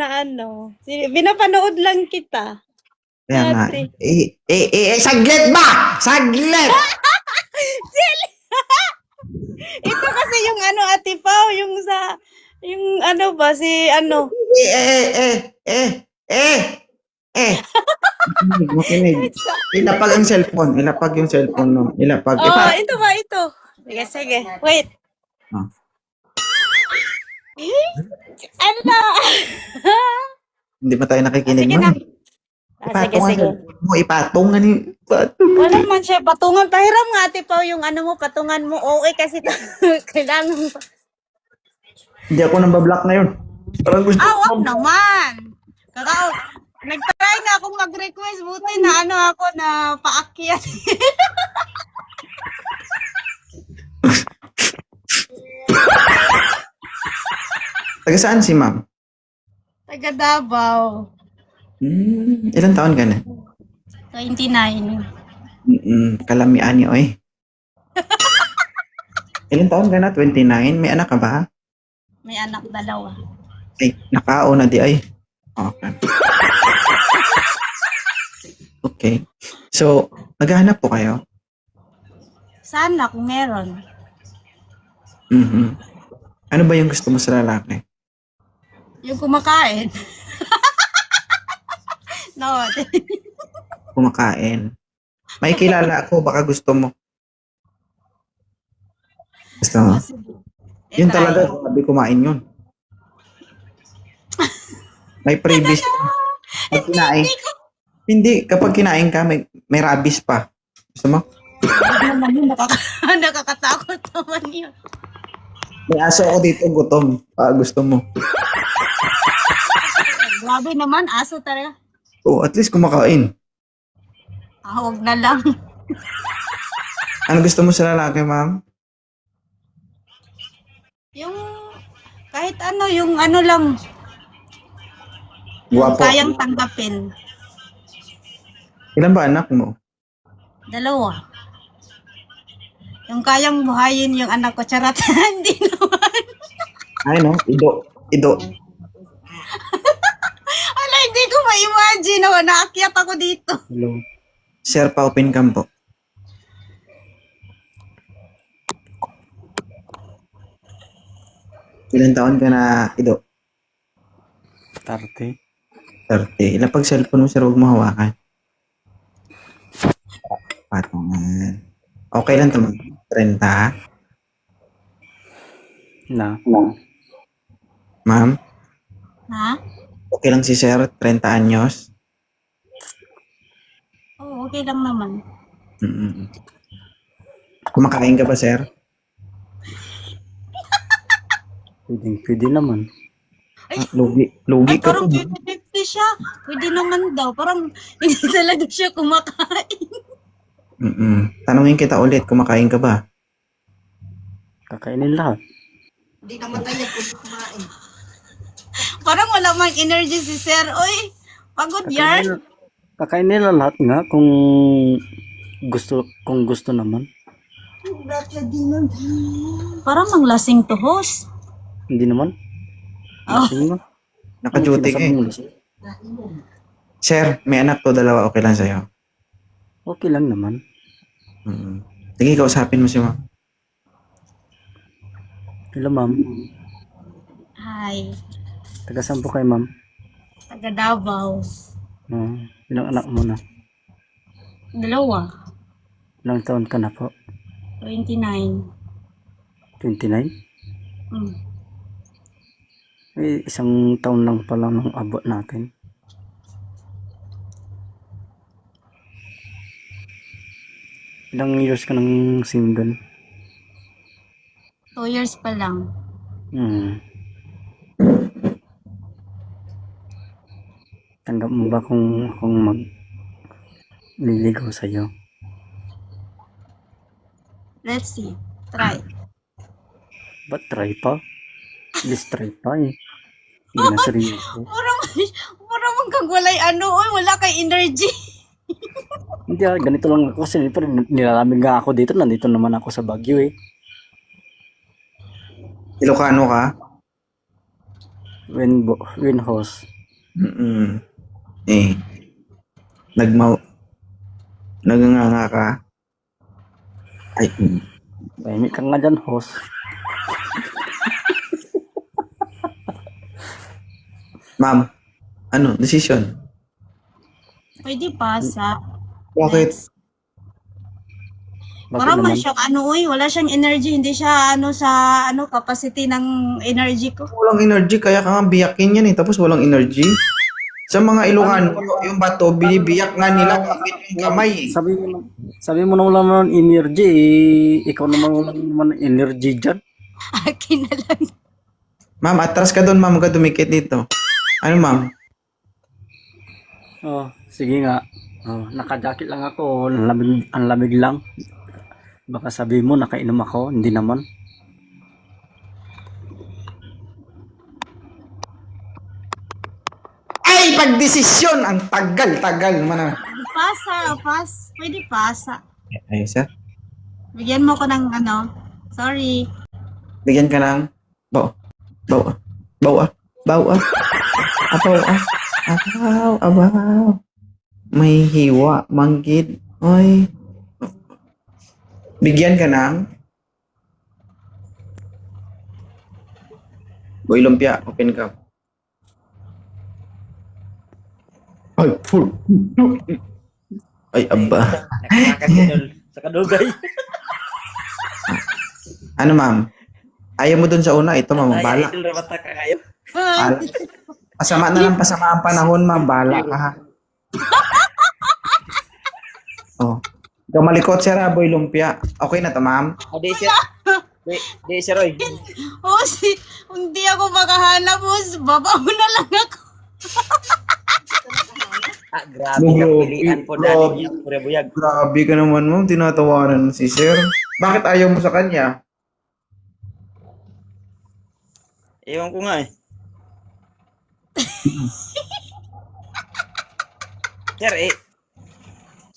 na ano. Pinapanood lang kita. Kaya nga. Dati. Saglit ba? Saglit! Ito kasi yung ano, Ate Pao, yung sa, yung ano ba, si ano. Makinig. Ilapag ang cellphone. Ilapag yung cellphone mo. Ilapag. Oh, ito ba, ito. Sige, sige. Wait. Oh. Ano? Hindi ba tayo nakikinig Sige mo? na. Sige, Ipatong ang sige. cellphone mo. Ipatong. Ano yung ipatong? Wala man siya, patungan. Pahiram nga, Ate Pao, yung ano mo, patungan mo. Okay kasi kailangan mo. Hindi ako nang bablock ngayon. Parang gusto Wag naman. Nag-try nga akong mag-request. Buti na ano ako na paakyat. Taga saan si ma'am? Taga Davao. Ilan taon ka na? 29. Kalamian niyo eh. Ilan taon ka na? 29? May anak ka ba? May anak dalawa. Ay, nakao na di ay. Okay. Okay. So, naghahanap po kayo? Sana kung meron. Ano ba yung gusto mo sa lalaki? Yung kumakain. No. Kumakain. May kilala ako, baka gusto mo. Gusto mo? Yun talaga, sabi kumain yun. May previous. Pag kinain. Hindi, kapag kinain ka, may rabies pa. Gusto mo? Nakakatakot naman yun. May aso ako dito, gutom. Gusto mo. Grabe naman, aso talaga. Oh, at least kumakain. Huwag na lang. Ano gusto mo sa lalaki, ma'am? Yung, kahit ano, yung ano lang, Guwapo. kayang tanggapin. Ilan ba anak mo? 2. Yung kayang buhayin yung anak ko, charot. Hindi naman. Ay, no? Ido. Ala, hindi ko ma-imagine. Naakyat ako dito. Hello. Sir, pa-open cam po. Ilan taon ka na, Ido? 30. 30. Ilapag cellphone mo, sir, huwag mo hawakan. Patungan. Okay lang ito, 30. Na. Ma'am, Ha? okay lang si sir, 30 anyos? Oo, okay lang naman. Kumakain ka ba, sir? Pwede naman. Lugi Ay, ka parang po. 50-50 siya. Pwede naman daw. Parang hindi talaga siya kumakain. Tanungin kita ulit, kumakain ka ba? Kakainin lahat. Hindi naman tayo kumain. Parang wala mang energy si Sir. Oy, pagod yan. Kakainin lahat nga kung gusto naman. Parang mang lasing to host. Hindi naman. Lasing mo. Naka-duty ka Sinasabi eh. mo lasing? Sir, may anak to, 2, okay lang sa'yo? Okay lang naman. Sige, kausapin mo si ma'am. Hello, ma'am. Hi, Taga saan po kayo, ma'am? taga Davao. Ilang anak mo na? 2. Ilang taon ka na po? 29. 29? Mm. Eh, 1 taon lang pala nang abot natin. Ilang years ka nang single? 2 years pa lang. Tanggap mo ba kung liligaw sa'yo? Let's see. Try. Ba't try pa? Please try pa eh. Hindi na seryoso. Parang magkagwalay ano. Oy, wala kay energy. Hindi ganito lang ako kasi nilalamig nga ako dito. Nandito naman ako sa Baguio eh. Ilocano ka? Winhouse. Mm. Eh, nagnganga ka. Ay, Tahimik ka nga dyan, host. ma'am, ano, decision? Pwede pasa. Bakit? Bakit Parang man naman? siyang ano, uy, wala siyang energy. Hindi siya ano sa ano capacity ng energy ko. Walang energy, kaya ka nga biyakin yan eh, tapos walang energy. Sa mga Ilocano, yung bato, binibiyak nga nila kapit yung kamay eh. Sabi mo na wala naman energy, eh, ikaw naman wala naman energy dyan. Akin na lang. Ma'am, atras ka doon, ma'am, huwag ka dumikit dito. Ano, ma'am? Oh, sige nga. Oh, naka-jacket lang ako, ang lamig lang. Baka sabi mo nakainom ako, hindi naman. Ay, pagdesisyon! Ang tagal-tagal man ah. Pasa, pwede pasa. Ay, sir. Bigyan mo ko ng ano. Sorry. Bigyan ka ng baw. Baw. Baw ah. Baw ah. Abaw ah. Abaw. Abaw. May hiwa. Manggid. Oy. Bigyan ka ng Boy Lumpia. Open ka. Ay, full. Ay, aba. Sa kadugay. Ano, ma'am? Ayaw mo dun sa una. Ito, ma'am. Bala. Ah, Pasama na lang pasama ang panahon, ma'am. Bala ka, ha? Oh. Ikaw malikot, sir, ha, Boy Lumpia. Okay na to, ma'am? Di sir. Di sir Roy. oh, hindi ako makahanap, boss. Babaw na lang ako. Ah, grabe ka pilihan po dali niya, pure buyag. Grabe ka naman, ma'am. Tinatawanan si sir. Bakit ayaw mo sa kanya? Ewan ko nga eh.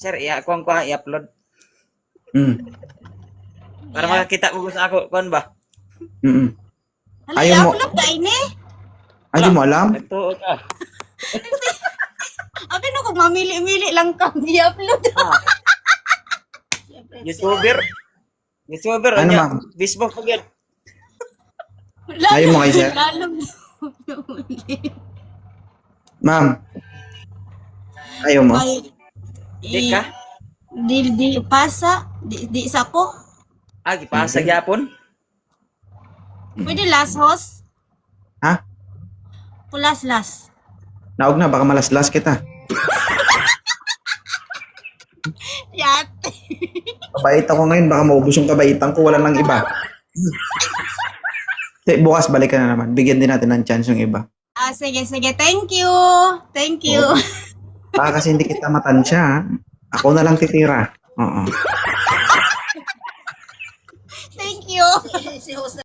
Sir, ako ang kuha, i-upload. Mm. Para makakita mo sa ako, kuhan ba? Mm. Hala, Ayaw mo- i-upload ka ini. Ay, di mo alam? Nagtuo ka. Abi no, kung mamili-mili lang ka, i-upload. Ah. YouTuber. YouTuber, Ano, ano, ma'am? Facebook pag yan. Ayaw mo kay sir? Lalong Ma'am. Ayaw mo? Ay, Di ka? Di pasa. Di sa ko. Ah, gipasa gyapon. Pwede last host. Ha? Pulas last. Naog na, baka malaslas kita. Yate. Kabait ako ngayon, baka maubos yung kabaitan ko, wala nang iba. Bukas balik ka na naman. Bigyan din natin ng chance yung iba. Ah, sige. Thank you. Thank you. Baka kasi hindi kita matansya, ha? Ako na lang titira. Oo. Thank you. Si host